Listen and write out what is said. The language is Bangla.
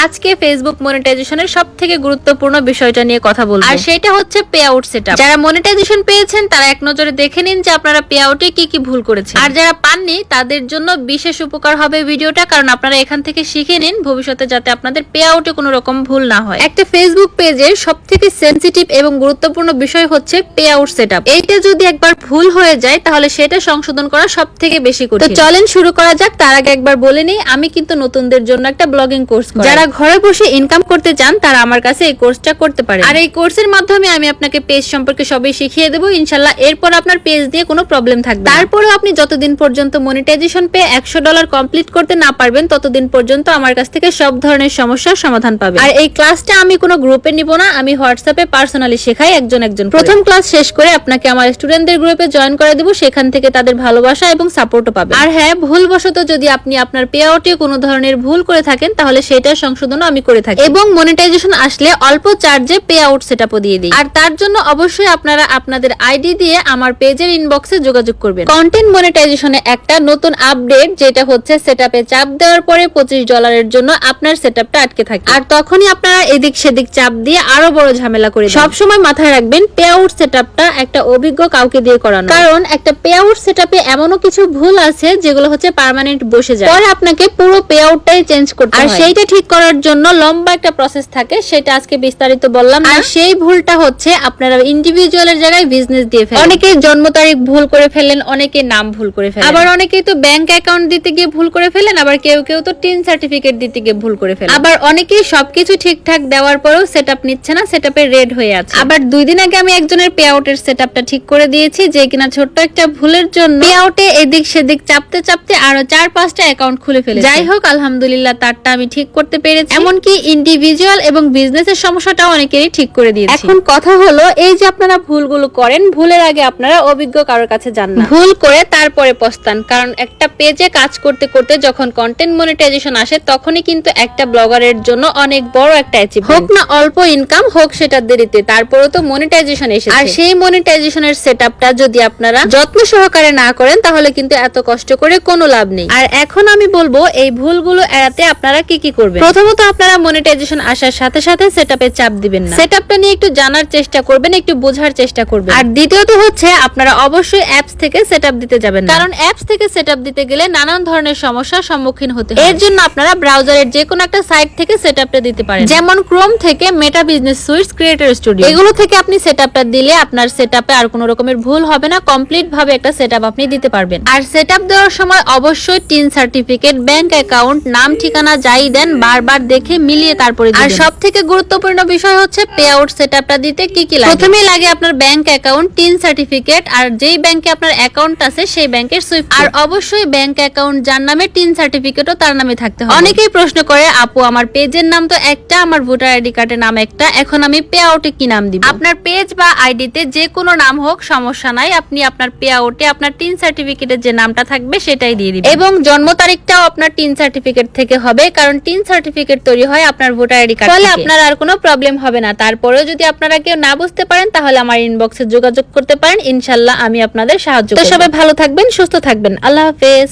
আজকে ফেসবুক মনিটাইজেশনের সবথেকে গুরুত্বপূর্ণ বিষয়টা নিয়ে কথা বলবো, আর সেটা হচ্ছে পে আউট সেটআপ। যারা মনিটাইজেশন পেয়েছেন তারা এক নজরে দেখে নিন যে আপনারা পে আউটে কি কি ভুল করেছেন, আর যারা পাননি তাদের জন্য বিশেষ উপকার হবে ভিডিওটা, কারণ আপনারা এখান থেকে শিখে নিন ভবিষ্যতে যাতে আপনাদের পে আউটে কোনো রকম ভুল না হয়। একটা ফেসবুক পেজের সবথেকে সেনসিটিভ এবং গুরুত্বপূর্ণ বিষয় হচ্ছে পে আউট সেটআপ। এইটা যদি একবার ভুল হয়ে যায় তাহলে সেটা সংশোধন করা সবথেকে বেশি কঠিন। তো চলেন শুরু করা যাক। তার আগে একবার বলে নিই, আমি কিন্তু নতুনদের জন্য একটা ব্লগিং কোর্স করাই। যারা ঘরে বসে ইনকাম করতে চান তারা আমার কাছে এই কোর্সটা করতে পারে, আর এই কোর্সের মাধ্যমে আমি আপনাকে পেজ সম্পর্কে সবই শিখিয়ে দেবো ইনশাআল্লাহ। এরপর আপনার পেজ দিয়ে কোনো প্রবলেম থাকবে না। তারপরেও আপনি যতদিন পর্যন্ত মনিটাইজেশন পেয়ে $100 কমপ্লিট করতে না পারবেন ততদিন পর্যন্ত আমার কাছ থেকে সব ধরনের সমস্যার সমাধান পাবেন। আর এই ক্লাসটা আমি কোনো গ্রুপে নিব না, আমি হোয়াটসঅ্যাপে পার্সোনালি শেখাই একজন একজন। প্রথম ক্লাস শেষ করে আপনাকে আমার স্টুডেন্টদের গ্রুপে জয়েন করে দেব, সেখান থেকে তাদের ভালোবাসা এবং সাপোর্টও পাবেন। আর হ্যাঁ, ভুলবশত যদি আপনি আপনার পে আউটে কোনো ধরনের ভুল করে থাকেন তাহলে সেটার সংশোধনও আমি করে থাকি, এবং মনিটাইজেশন আসলে অল্প চার্জে পে আউট সেটআপও দিয়ে দিই। আর তার জন্য অবশ্যই আপনারা আপনাদের আইডি দিয়ে আমার পেজের ইনবক্সে যোগাযোগ করবেন। কন্টেন্ট মনিটাইজেশনে একটা নতুন আপডেট, যেটা হচ্ছে সেটআপে চাপ দেওয়ার পরে $25 জন্য আপনার সেটআপটা আটকে থাকে, আর তখনই আপনারা এদিক সেদিক চাপ দিয়ে আরো বড় ঝামেলা করে। সব সময় মাথায় রাখবেন পে আউট সেটআপটা একটা অভিজ্ঞ কাউকে দিয়ে করানো, কারণ একটা পে আউট সেটআপে এমনও কিছু ভুল আছে যেগুলো হচ্ছে পার্মানেন্ট বসে যায়, পরে আপনাকে পুরো পে আউটটাই চেঞ্জ করতে হয়। আর সেইটা ঠিক করার জন্য লম্বা একটা প্রসেস থাকে, সেটা আজকে বিস্তারিত বললাম। আর সেই ভুলটা হচ্ছে আপনারা ইন্ডিভিজুয়ালের জায়গায় বিজনেস দিয়ে ফেলেন। অনেকে জন্ম তারিখ ভুল করে ফেলেন, অনেকে নাম ভুল করে ফেলেন, আবার অনেকেই তো ব্যাংক অ্যাকাউন্ট দিতে গিয়ে ভুল করে ফেলেন, আবার কেউ কেউ তো টিন সার্টিফিকেট দিতে গিয়ে ভুল করে ফেলেন, আবার অনেকেই সবকিছু ঠিকঠাক দেওয়ার পরেও সেটআপ নিচ্ছে না, সেটআপে রেড হয়ে আছে। আবার 2 দিন আগে আমি একজনের পে আউটের সেটআপটা ঠিক করে দিয়েছি, যে কিনা ছোট্ট একটা ভুলের জন্য পে আউটে এদিক সেদিক চাপতে চাপতে আরো 4-5টা অ্যাকাউন্ট খুলে ফেলেছে। যাই হোক, আলহামদুলিল্লাহ তারটা আমি ঠিক করতে পেরেছি। এমনকি ইন্ডিভিজুয়াল এবং বিজনেসের সমস্যাটাও অনেকেরই ঠিক করে দিয়েছি। এখন কথা হলো, এই যে আপনারা ভুলগুলো করেন, ভুলের আগে আপনারা অভিজ্ঞ কারোর কাছে যান না, ভুল করে তারপরে পস্তান। কারণ একটা পেজে কাজ করতে করতে যখন কন্টেন্ট মনিটাইজেশন আসে তখনই কিন্তু একটা ব্লগারের জন্য অনেক বড় একটা অ্যাচিভমেন্ট। হোক না অল্প ইনকাম, হোক সেটা দেরিতে, তারপরেও তো মনিটাইজেশন এসেছে। আর সেই মনিটাইজেশনের সেটআপটা যদি আপনারা যত্ন সহকারে না করেন তাহলে কিন্তু এত কষ্ট করে কোনো লাভ নেই। আর এখন আমি বলবো এই ভুলগুলো এড়াতে আপনারা কি কি করবেন। প্রথমত, আপনারা মনিটাইজেশন আসার সাথে সাথে সেটআপে চাপ দিবেন না, সেটআপটা নিয়ে একটু জানার চেষ্টা করবেন, একটু বোঝার চেষ্টা করবেন। আর দ্বিতীয়ত হচ্ছে আপনারা অবশ্যই অ্যাপস থেকে সেটআপ দিতে যাবেন না, কারণ অ্যাপস থেকে সেটআপ দিতে গেলে নানান ধরনের সমস্যার সম্মুখীন হতে হয়। এর জন্য আপনারা ব্রাউজারের যে কোনো একটা সাইট থেকে সেটআপটা দিতে পারেন, যেমন ক্রোম থেকে মেটা বিজনেস সুইট, ক্রিয়েটর স্টুডিও, এগুলো থেকে আপনি সেটআপটা দিলে আপনার সেটআপে আর কোনো রকমের ভুল হবে না, কমপ্লিট ভাবে একটা সেটআপ আপনি দিতে পারবেন। আর সেটআপ দেওয়ার সময় অবশ্যই টিন সার্টিফিকেট, ব্যাংক অ্যাকাউন্ট, নাম ঠিকানা যাই দেন বারবার দেখে মিলিয়ে তারপরে দিবেন। আর সবথেকে গুরুত্বপূর্ণ বিষয় হচ্ছে পে আউট সেটআপটা দিতে কি কি লাগে। প্রথমেই লাগে আপনার ব্যাংক অ্যাকাউন্ট, টিন সার্টিফিকেট, আর যেই ব্যাংকে আপনার অ্যাকাউন্ট আছে সেই ব্যাংকের সুইফট, আর অবশ্যই ব্যাংক অ্যাকাউন্ট যার নামে, টিন সার্টিফিকেটও তার নামে থাকতে হবে। অনেকেই প্রশ্ন করে, আপু আমার পেজের নাম তো একটা, আমার ভোটার আইডি কার্ডের নাম একটা, এখন আমি পে আউটে কি নাম দিব? আপনার পেজ বা আইডিতে যে কোনো নাম হোক সমস্যা নাই, আপনি আপনার পে আউটে আপনার টিন সার্টিফিকেটের যে নামটা থাকবে সেটাই দিয়ে দিবেন, এবং জন্ম তারিখটাও আপনার টিন সার্টিফিকেট থেকে হবে, কারণ টিন সার্টিফিকেট তৈরি হয় আপনার ভোটার আইডি কার্ড থেকে। তাহলে আপনার আর কোনো প্রবলেম হবে না। তারপরেও যদি আপনারা কেউ না বুঝতে পারেন তাহলে আমার ইনবক্সে যোগাযোগ করতে পারেন, ইনশাআল্লাহ আমি আপনাদের সাহায্য করব। তো সবাই ভালো থাকবেন, সুস্থ থাকবেন, আল্লাহ হাফেজ।